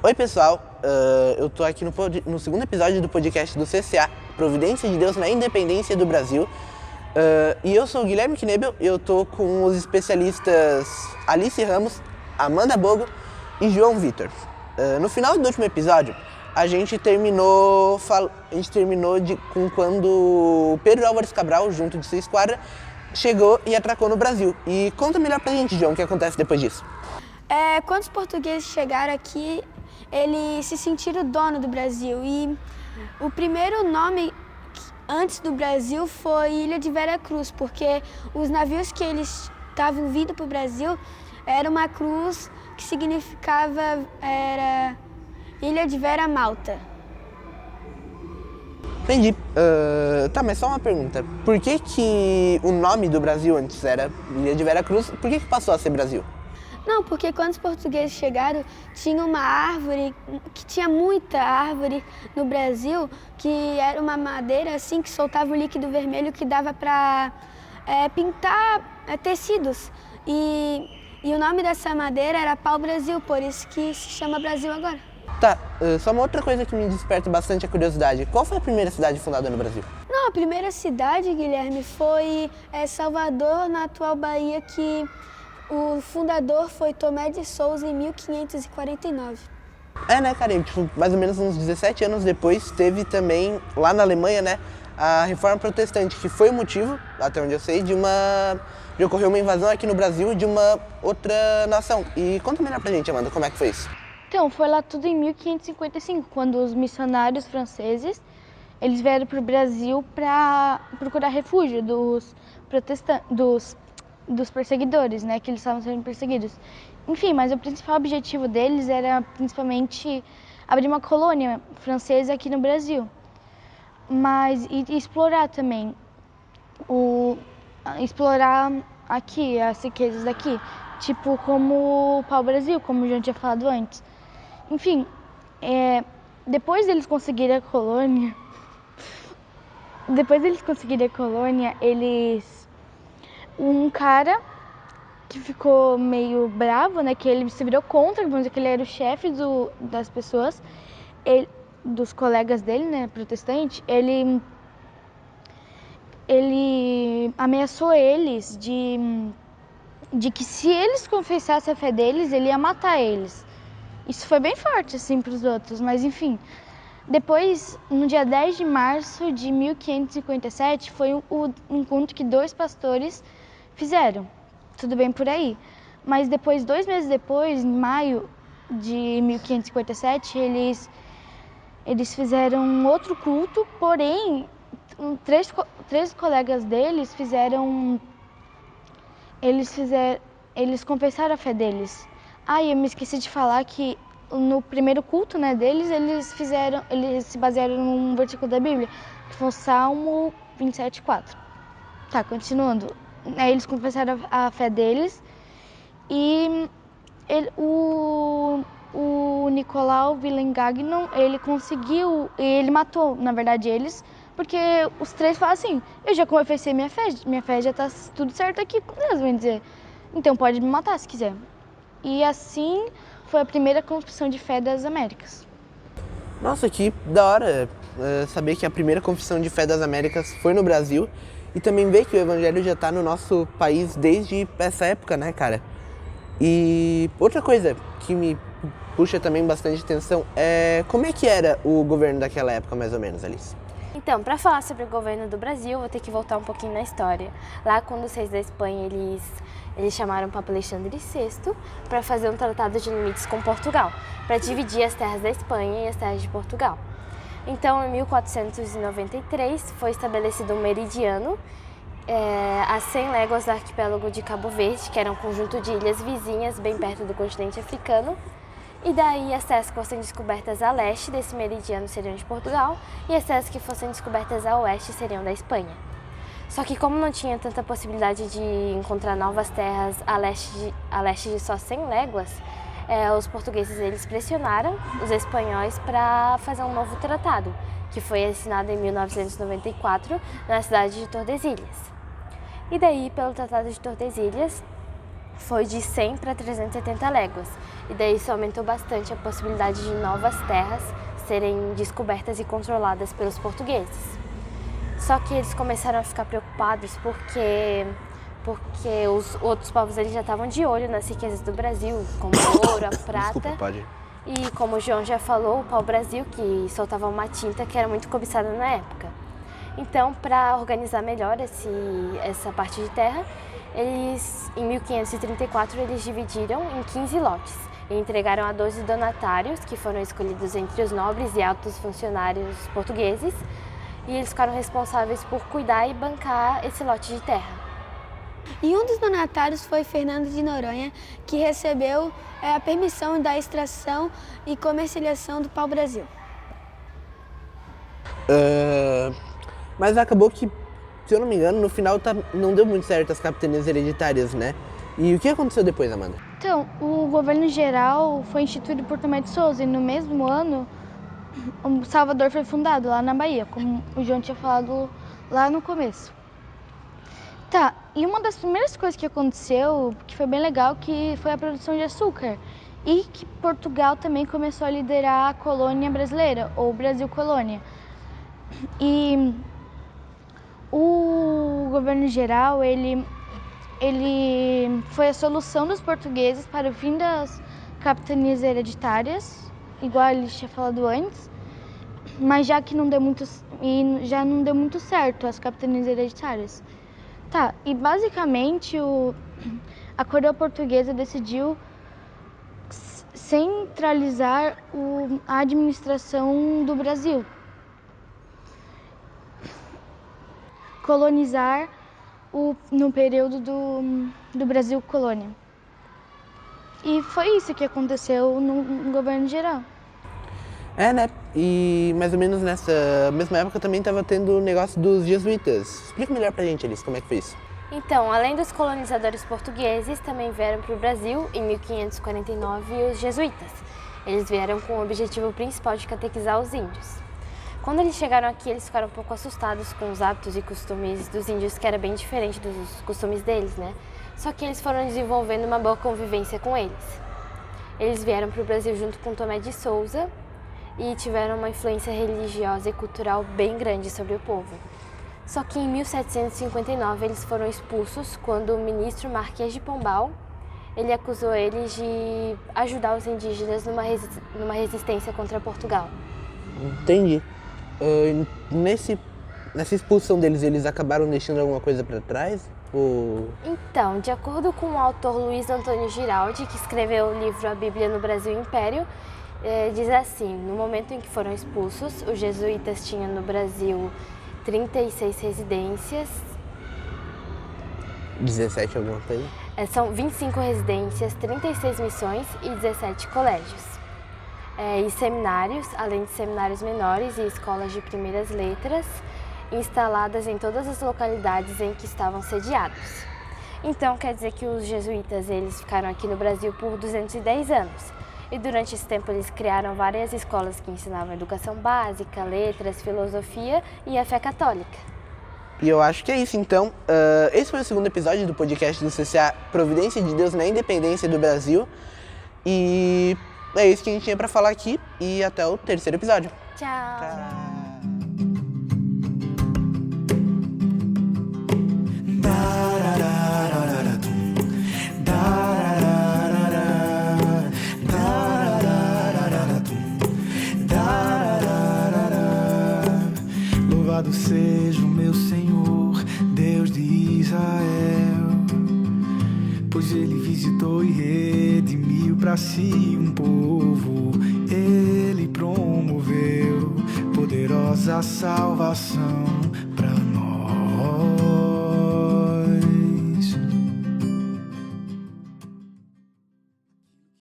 Oi pessoal, eu tô aqui no segundo episódio do podcast do CCA, Providência de Deus na Independência do Brasil. E eu sou o Guilherme Knebel e eu tô com os especialistas Alice Ramos, Amanda Bogo e João Vitor. No final do último episódio, a gente terminou com quando Pedro Álvares Cabral, junto de sua esquadra, chegou e atracou no Brasil. E conta melhor pra gente, João, o que acontece depois disso. Quando os portugueses chegaram aqui, eles se sentiram dono do Brasil e o primeiro nome antes do Brasil foi Ilha de Vera Cruz, porque os navios que eles estavam vindo para o Brasil era uma cruz que significava Ilha de Vera Malta. Entendi. Tá, mas só uma pergunta. Por que o nome do Brasil antes era Ilha de Vera Cruz? Por que passou a ser Brasil? Não, porque quando os portugueses chegaram, tinha uma árvore, que tinha muita árvore no Brasil, que era uma madeira assim que soltava um líquido vermelho que dava para pintar tecidos. E o nome dessa madeira era pau-brasil, por isso que se chama Brasil agora. Tá, só uma outra coisa que me desperta bastante a curiosidade. Qual foi a primeira cidade fundada no Brasil? Não, a primeira cidade, Guilherme, foi Salvador, na atual Bahia, que o fundador foi Tomé de Souza em 1549. Né, cara, mais ou menos uns 17 anos depois teve também, lá na Alemanha, né, a Reforma Protestante, que foi o motivo, até onde eu sei, de ocorrer uma invasão aqui no Brasil de uma outra nação. E conta melhor pra gente, Amanda, como é que foi isso? Então, foi lá tudo em 1555, quando os missionários franceses, eles vieram pro Brasil para procurar refúgio dos perseguidores, né, que eles estavam sendo perseguidos. Enfim, mas o principal objetivo deles era principalmente abrir uma colônia francesa aqui no Brasil. E explorar também, explorar aqui, as riquezas daqui, tipo como o pau-brasil, como o João tinha falado antes. Enfim, depois deles conseguirem a colônia, um cara que ficou meio bravo, né, que ele se virou contra, vamos dizer que ele era o chefe das pessoas, dos colegas dele, né, protestante, ele ameaçou eles de que se eles confessassem a fé deles, ele ia matar eles. Isso foi bem forte, assim, para os outros, mas enfim. Depois, no dia 10 de março de 1557, foi o encontro que 2 pastores fizeram. Tudo bem por aí. Mas depois, 2 meses depois, em maio de 1557, eles fizeram um outro culto, porém, 3 colegas deles eles confessaram a fé deles. Eu me esqueci de falar que no primeiro culto, né, deles, eles se basearam num versículo da Bíblia, que foi o Salmo 27:4. Tá, continuando. Eles confessaram a fé deles e o Nicolau Villegagnon, ele matou, na verdade, eles, porque os 3 falaram assim, eu já confessei minha fé já tá tudo certo aqui com Deus, vamos dizer. Então pode me matar se quiser. E assim foi a primeira confissão de fé das Américas. Nossa, que da hora saber que a primeira confissão de fé das Américas foi no Brasil e também ver que o Evangelho já tá no nosso país desde essa época, né, cara? E outra coisa que me puxa também bastante atenção é como é que era o governo daquela época, mais ou menos, Alice? Então, para falar sobre o governo do Brasil, vou ter que voltar um pouquinho na história. Lá, quando os reis da Espanha, eles chamaram o Papa Alexandre VI para fazer um tratado de limites com Portugal, para dividir as terras da Espanha e as terras de Portugal. Então, em 1493, foi estabelecido um meridiano a 100 léguas do arquipélago de Cabo Verde, que era um conjunto de ilhas vizinhas bem perto do continente africano. E daí as terras que fossem descobertas a leste desse meridiano seriam de Portugal e as terras que fossem descobertas a oeste seriam da Espanha. Só que como não tinha tanta possibilidade de encontrar novas terras a leste de só 100 léguas, os portugueses eles pressionaram os espanhóis para fazer um novo tratado, que foi assinado em 1994 na cidade de Tordesilhas. E daí, pelo Tratado de Tordesilhas, foi de 100 para 370 léguas. E daí isso aumentou bastante a possibilidade de novas terras serem descobertas e controladas pelos portugueses. Só que eles começaram a ficar preocupados porque os outros povos eles já estavam de olho nas riquezas do Brasil, como o ouro, a prata. Desculpa, pode. E como o João já falou, o pau-brasil, que soltava uma tinta que era muito cobiçada na época. Então, para organizar melhor essa parte de terra, eles, em 1534, eles dividiram em 15 lotes e entregaram a 12 donatários, que foram escolhidos entre os nobres e altos funcionários portugueses, e eles ficaram responsáveis por cuidar e bancar esse lote de terra. E um dos donatários foi Fernando de Noronha, que recebeu a permissão da extração e comercialização do pau-brasil. Mas acabou que, se eu não me engano, no final não deu muito certo as capitanias hereditárias, né? E o que aconteceu depois, Amanda? Então, o governo geral foi instituído por Tomé de Souza e no mesmo ano o Salvador foi fundado lá na Bahia, como o João tinha falado lá no começo. Tá, e uma das primeiras coisas que aconteceu, que foi bem legal, que foi a produção de açúcar. E que Portugal também começou a liderar a colônia brasileira, ou Brasil Colônia. E o governo geral, ele foi a solução dos portugueses para o fim das capitanias hereditárias, igual ele tinha falado antes, mas já que não deu muito certo as capitanias hereditárias. Tá, e basicamente a coroa portuguesa decidiu centralizar a administração do Brasil, colonizar no período do Brasil colônia. E foi isso que aconteceu no governo geral. Né? E mais ou menos nessa mesma época também estava tendo o negócio dos jesuítas. Explica melhor pra gente, Alice, como é que foi isso? Então, além dos colonizadores portugueses, também vieram para o Brasil, em 1549, os jesuítas. Eles vieram com o objetivo principal de catequizar os índios. Quando eles chegaram aqui, eles ficaram um pouco assustados com os hábitos e costumes dos índios, que era bem diferente dos costumes deles, né? Só que eles foram desenvolvendo uma boa convivência com eles. Eles vieram para o Brasil junto com Tomé de Souza e tiveram uma influência religiosa e cultural bem grande sobre o povo. Só que em 1759 eles foram expulsos quando o ministro Marquês de Pombal ele acusou eles de ajudar os indígenas numa resistência contra Portugal. Entendi. Nessa expulsão deles, eles acabaram deixando alguma coisa para trás? Ou... Então, de acordo com o autor Luiz Antônio Giraldi, que escreveu o livro A Bíblia no Brasil e Império, diz assim: no momento em que foram expulsos, os jesuítas tinham no Brasil 36 residências. 17 alguma coisa? São 25 residências, 36 missões e 17 colégios. E seminários, além de seminários menores e escolas de primeiras letras, instaladas em todas as localidades em que estavam sediados. Então, quer dizer que os jesuítas eles ficaram aqui no Brasil por 210 anos. E durante esse tempo eles criaram várias escolas que ensinavam educação básica, letras, filosofia e a fé católica. E eu acho que é isso, então. Esse foi o segundo episódio do podcast do CCA Providência de Deus na Independência do Brasil. E é isso que a gente tinha pra falar aqui. E até o terceiro episódio. Tchau! Louvado seja o meu Senhor, Deus de Israel, pois Ele visitou e redimiu para si um povo. Ele promoveu poderosa salvação